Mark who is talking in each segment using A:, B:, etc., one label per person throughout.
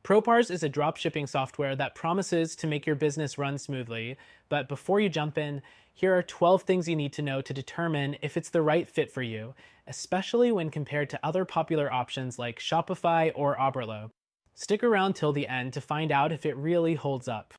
A: Propars is a dropshipping software that promises to make your business run smoothly. But before you jump in, here are 12 things you need to know to determine if it's the right fit for you, especially when compared to other popular options like Shopify or Oberlo. Stick around till the end to find out if it really holds up.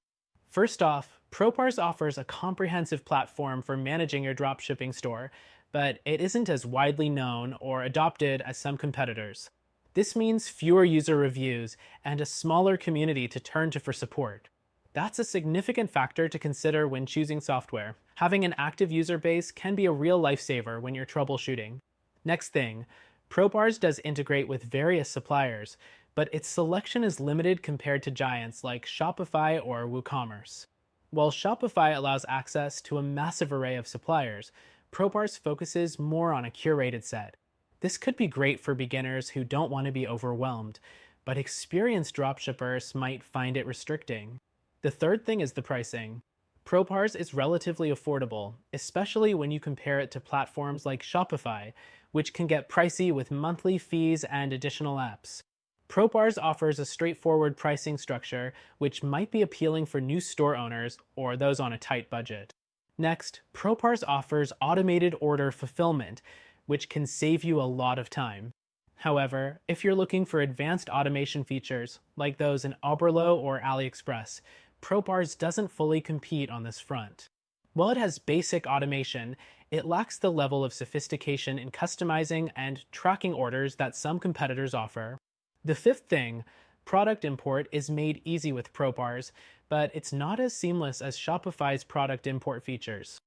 A: First off, Propars offers a comprehensive platform for managing your dropshipping store, but it isn't as widely known or adopted as some competitors. This means fewer user reviews and a smaller community to turn to for support. That's a significant factor to consider when choosing software. Having an active user base can be a real lifesaver when you're troubleshooting. Next thing, Propars does integrate with various suppliers, but its selection is limited compared to giants like Shopify or WooCommerce. While Shopify allows access to a massive array of suppliers, Propars focuses more on a curated set. This could be great for beginners who don't want to be overwhelmed, but experienced dropshippers might find it restricting. The third thing is the pricing. Propars is relatively affordable, especially when you compare it to platforms like Shopify, which can get pricey with monthly fees and additional apps. Propars offers a straightforward pricing structure, which might be appealing for new store owners or those on a tight budget. Next, Propars offers automated order fulfillment, which can save you a lot of time. However, if you're looking for advanced automation features, like those in Oberlo or AliExpress, Propars doesn't fully compete on this front. While it has basic automation, it lacks the level of sophistication in customizing and tracking orders that some competitors offer. The fifth thing, product import, is made easy with Propars, but it's not as seamless as Shopify's product import features.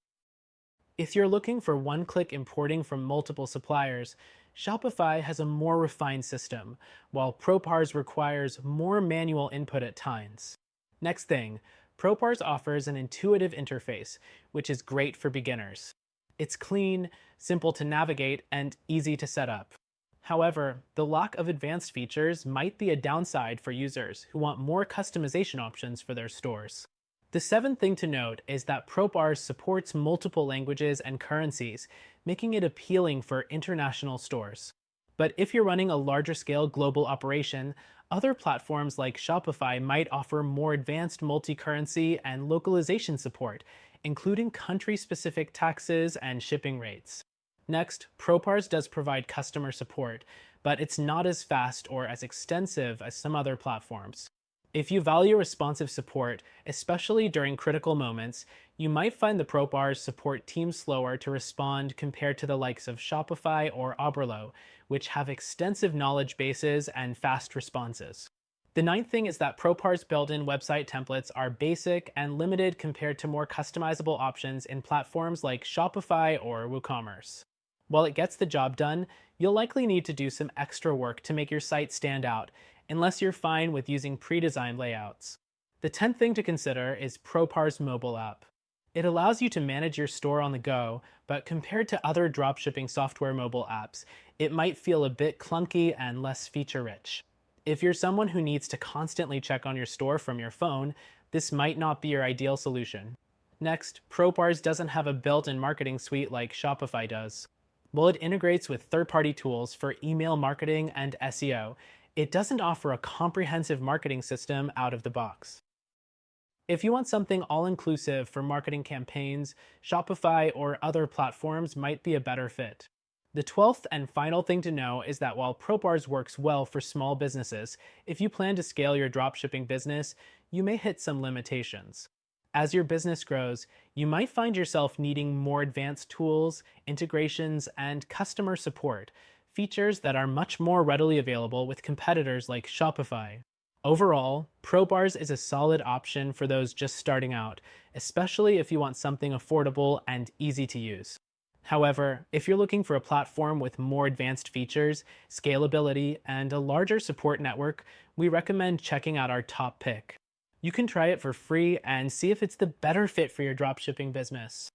A: If you're looking for one-click importing from multiple suppliers, Shopify has a more refined system, while Propars requires more manual input at times. Next thing, Propars offers an intuitive interface, which is great for beginners. It's clean, simple to navigate, and easy to set up. However, the lack of advanced features might be a downside for users who want more customization options for their stores. The seventh thing to note is that Propars supports multiple languages and currencies, making it appealing for international stores. But if you're running a larger scale global operation, other platforms like Shopify might offer more advanced multi-currency and localization support, including country-specific taxes and shipping rates. Next, Propars does provide customer support, but it's not as fast or as extensive as some other platforms. If you value responsive support, especially during critical moments, you might find the Propars support team slower to respond compared to the likes of Shopify or Oberlo, which have extensive knowledge bases and fast responses. The ninth thing is that Propars built-in website templates are basic and limited compared to more customizable options in platforms like Shopify or WooCommerce. While it gets the job done, you'll likely need to do some extra work to make your site stand out, unless you're fine with using pre-designed layouts. The 10th thing to consider is Propars mobile app. It allows you to manage your store on the go, but compared to other dropshipping software mobile apps, it might feel a bit clunky and less feature-rich. If you're someone who needs to constantly check on your store from your phone, this might not be your ideal solution. Next, Propars doesn't have a built-in marketing suite like Shopify does. While it integrates with third-party tools for email marketing and SEO, it doesn't offer a comprehensive marketing system out of the box. If you want something all-inclusive for marketing campaigns, Shopify or other platforms might be a better fit. The 12th and final thing to know is that while Propars works well for small businesses, if you plan to scale your dropshipping business, you may hit some limitations. As your business grows, you might find yourself needing more advanced tools, integrations, and customer support, features that are much more readily available with competitors like Shopify. Overall, Propars is a solid option for those just starting out, especially if you want something affordable and easy to use. However, if you're looking for a platform with more advanced features, scalability, and a larger support network, we recommend checking out our top pick. You can try it for free and see if it's the better fit for your dropshipping business.